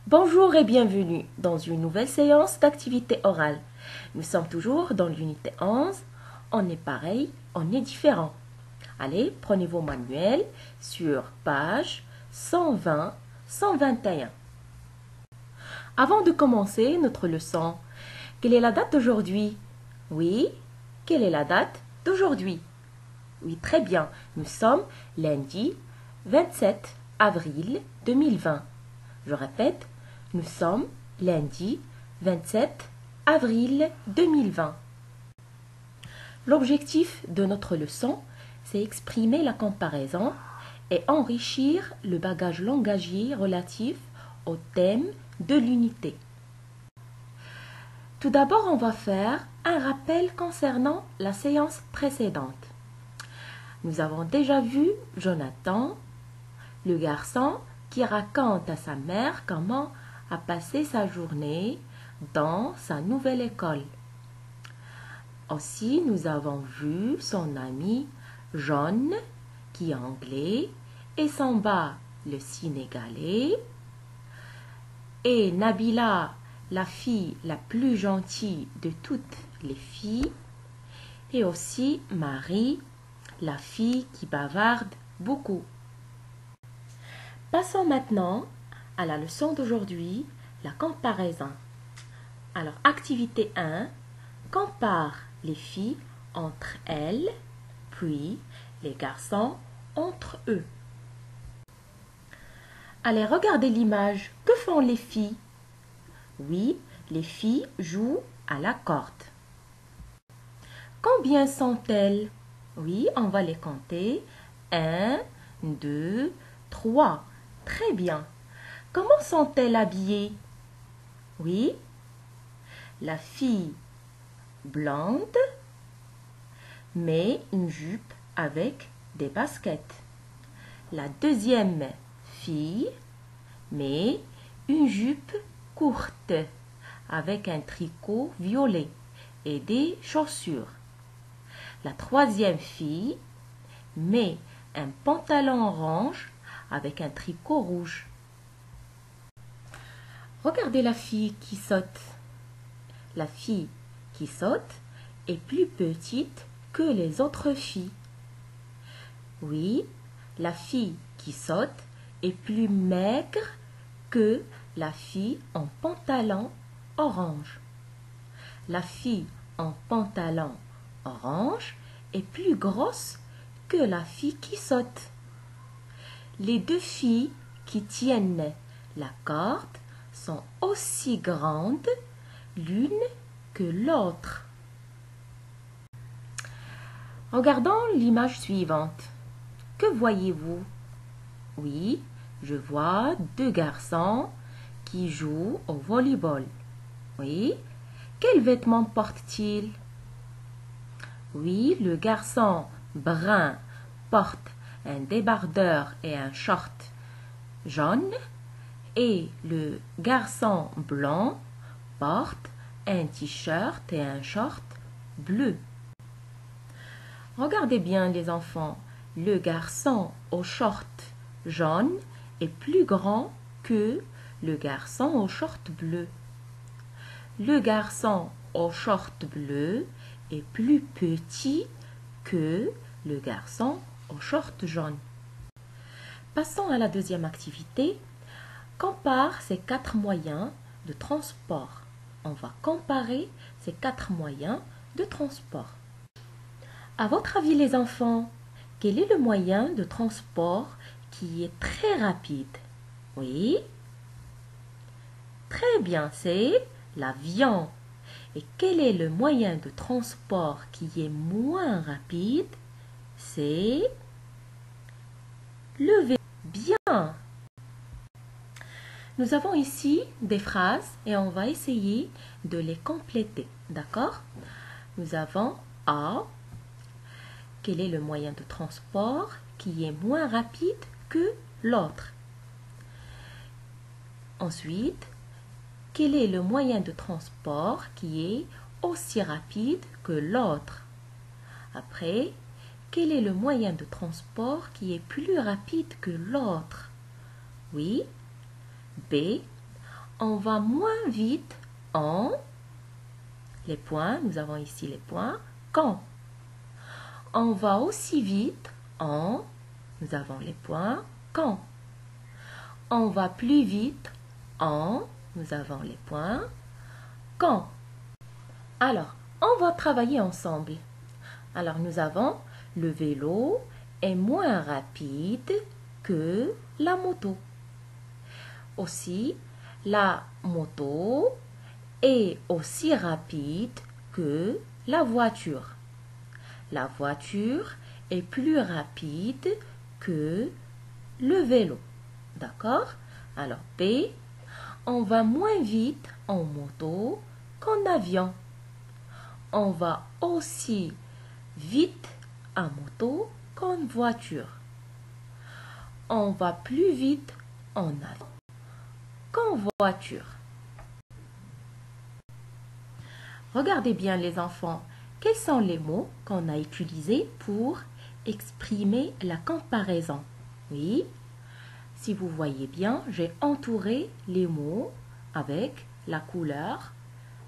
Bonjour et bienvenue dans une nouvelle séance d'activité orale. Nous sommes toujours dans l'unité 11. On est pareil, on est différent. Allez, prenez vos manuels sur page 120-121. Avant de commencer notre leçon, quelle est la date d'aujourd'hui? Oui, quelle est la date d'aujourd'hui? Oui, très bien. Nous sommes lundi 27 avril 2020. Je répète, nous sommes lundi 27 avril 2020. L'objectif de notre leçon, c'est exprimer la comparaison et enrichir le bagage langagier relatif au thème de l'unité. Tout d'abord, on va faire un rappel concernant la séance précédente. Nous avons déjà vu Jonathan, le garçon qui raconte à sa mère comment a passé sa journée dans sa nouvelle école. Aussi, nous avons vu son ami John, qui est anglais, et Samba, le Sénégalais, et Nabila, la fille la plus gentille de toutes les filles, et aussi Marie, la fille qui bavarde beaucoup. Passons maintenant à la leçon d'aujourd'hui, la comparaison. Alors, activité 1, compare les filles entre elles, puis les garçons entre eux. Allez, regardez l'image. Que font les filles? Oui, les filles jouent à la corde. Combien sont-elles? Oui, on va les compter. 1, 2, 3. Très bien. Comment sont-elles habillées? Oui, la fille blonde met une jupe avec des baskets. La deuxième fille met une jupe courte avec un tricot violet et des chaussures. La troisième fille met un pantalon orange avec un tricot rouge. Regardez la fille qui saute. La fille qui saute est plus petite que les autres filles. Oui, la fille qui saute est plus maigre que la fille en pantalon orange. La fille en pantalon orange est plus grosse que la fille qui saute. Les deux filles qui tiennent la corde sont aussi grandes l'une que l'autre. Regardons l'image suivante. Que voyez-vous? Oui, je vois deux garçons qui jouent au volleyball. Oui, quels vêtements portent-ils? Oui, le garçon brun porte un débardeur et un short jaune et le garçon blanc porte un t-shirt et un short bleu. Regardez bien les enfants, le garçon au short jaune est plus grand que le garçon au short bleu. Le garçon au short bleu est plus petit que le garçon au short jaune. Passons à la deuxième activité. Compare ces quatre moyens de transport. On va comparer ces quatre moyens de transport. À votre avis, les enfants, quel est le moyen de transport qui est très rapide? Oui, très bien, c'est l'avion. Et quel est le moyen de transport qui est moins rapide? C'est le vélo. Bien. Nous avons ici des phrases et on va essayer de les compléter. D'accord? Nous avons A. Quel est le moyen de transport qui est moins rapide que l'autre? Ensuite, quel est le moyen de transport qui est aussi rapide que l'autre? Après, quel est le moyen de transport qui est plus rapide que l'autre? Oui. B. On va moins vite en... Les points, nous avons ici les points. Quand? On va aussi vite en... Nous avons les points. Quand? On va plus vite en... Nous avons les points. Quand? Alors, on va travailler ensemble. Alors, nous avons le vélo est moins rapide que la moto. Aussi, la moto est aussi rapide que la voiture. La voiture est plus rapide que le vélo. D'accord? Alors, B, on va moins vite en moto qu'en avion. On va aussi vite en moto qu'en voiture. On va plus vite en avion qu'en voiture. Regardez bien les enfants, quels sont les mots qu'on a utilisés pour exprimer la comparaison? Oui, si vous voyez bien, j'ai entouré les mots avec la couleur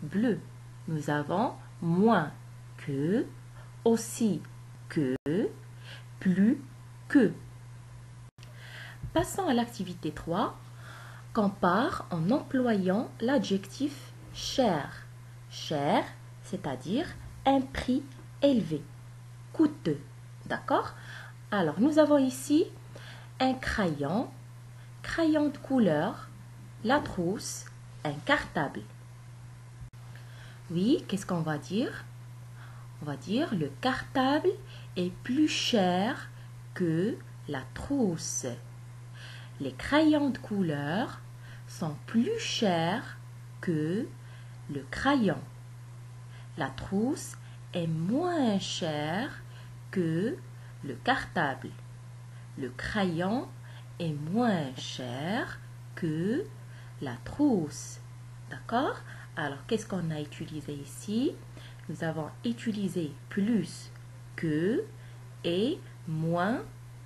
bleue. Nous avons moins que, aussi que, plus que. Passons à l'activité 3. Compare en employant l'adjectif cher. Cher, c'est-à-dire un prix élevé, coûteux. D'accord? Alors, nous avons ici un crayon, crayon de couleur, la trousse, un cartable. Oui, qu'est-ce qu'on va dire? On va dire le cartable est plus cher que la trousse. Les crayons de couleur sont plus chers que le crayon. La trousse est moins chère que le cartable. Le crayon est moins cher que la trousse. D'accord? Alors, qu'est-ce qu'on a utilisé ici? Nous avons utilisé plus que et moins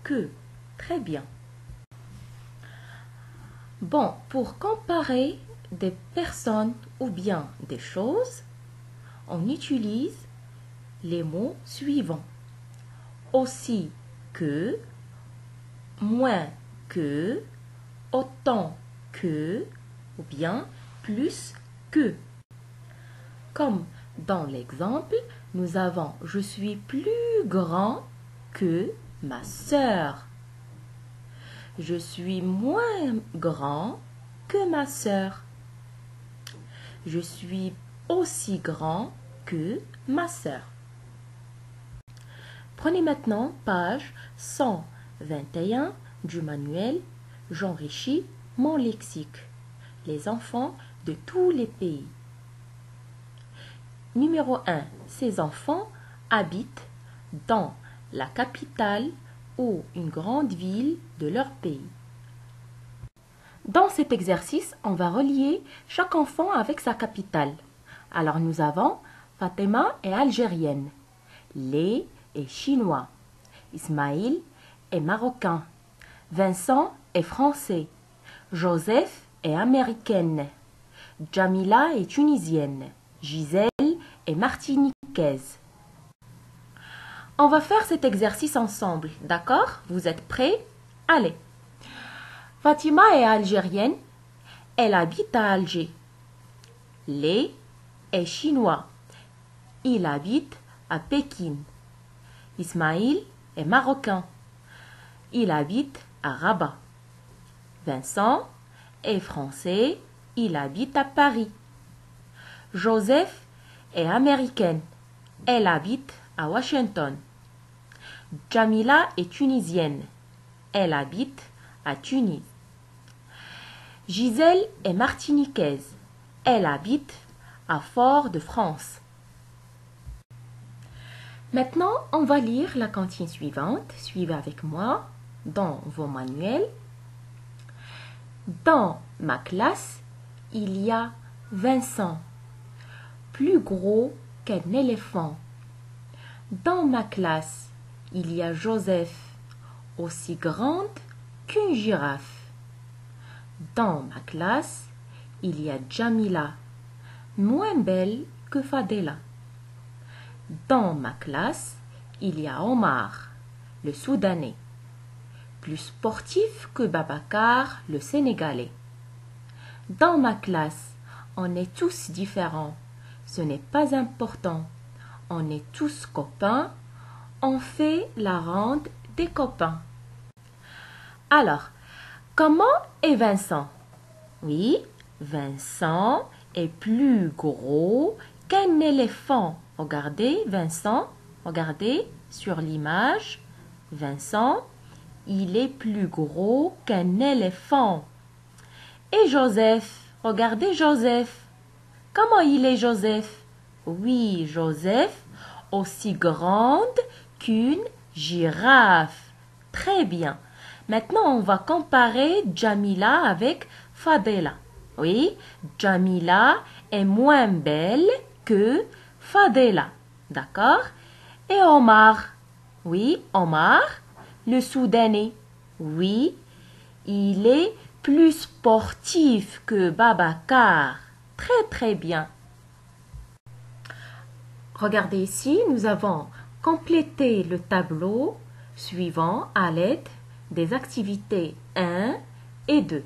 que. Très bien. Bon, pour comparer des personnes ou bien des choses, on utilise les mots suivants. Aussi que, moins que, autant que, ou bien plus que. Comme dans l'exemple, nous avons « Je suis plus grand que ma sœur ». Je suis moins grand que ma sœur. Je suis aussi grand que ma sœur. Prenez maintenant page 121 du manuel « J'enrichis mon lexique ». Les enfants de tous les pays. Numéro 1. Ces enfants habitent dans la capitale ou une grande ville de leur pays. Dans cet exercice, on va relier chaque enfant avec sa capitale. Alors nous avons Fatima est algérienne, Lé est chinois, Ismaïl est marocain, Vincent est français, Joseph est américaine, Jamila est tunisienne, Gisèle est martiniquaise. On va faire cet exercice ensemble, d'accord? Vous êtes prêts? Allez. Fatima est algérienne, elle habite à Alger. Lé est chinois, il habite à Pékin. Ismaïl est marocain, il habite à Rabat. Vincent est français, il habite à Paris. Joseph est américaine, elle habite à Washington. Jamila est tunisienne, elle habite à Tunis. Gisèle est martiniquaise, elle habite à Fort-de-France. Maintenant, on va lire la consigne suivante. Suivez avec moi dans vos manuels. Dans ma classe, il y a Vincent, plus gros qu'un éléphant. Dans ma classe, il y a Joseph, aussi grande qu'une girafe. Dans ma classe, il y a Jamila, moins belle que Fadela. Dans ma classe, il y a Omar, le Soudanais, plus sportif que Babacar, le Sénégalais. Dans ma classe, on est tous différents. Ce n'est pas important. On est tous copains. On fait la ronde des copains. Alors, comment est Vincent? Oui, Vincent est plus gros qu'un éléphant. Regardez, Vincent, regardez sur l'image. Vincent, il est plus gros qu'un éléphant. Et Joseph, regardez Joseph. Comment il est Joseph? Oui, Joseph, aussi grande qu'une girafe. Très bien. Maintenant, on va comparer Jamila avec Fadela. Oui, Jamila est moins belle que Fadela. D'accord? Et Omar? Oui, Omar, le Soudanais. Oui, il est plus sportif que Babacar. Très très bien. Regardez ici, nous avons complété le tableau suivant à l'aide des activités 1 et 2.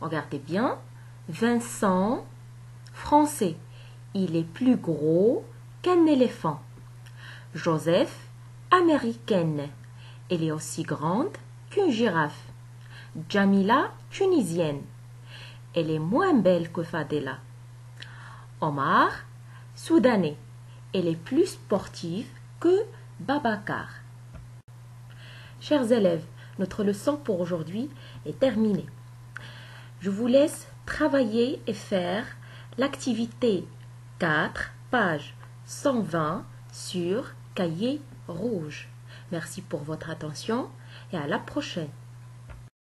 Regardez bien. Vincent, français, il est plus gros qu'un éléphant. Joseph, américaine, elle est aussi grande qu'une girafe. Jamila, tunisienne, elle est moins belle que Fadela. Omar, soudanais, elle est plus sportive que Babacar. Chers élèves, notre leçon pour aujourd'hui est terminée. Je vous laisse travailler et faire l'activité 4, page 120 sur cahier rouge. Merci pour votre attention et à la prochaine.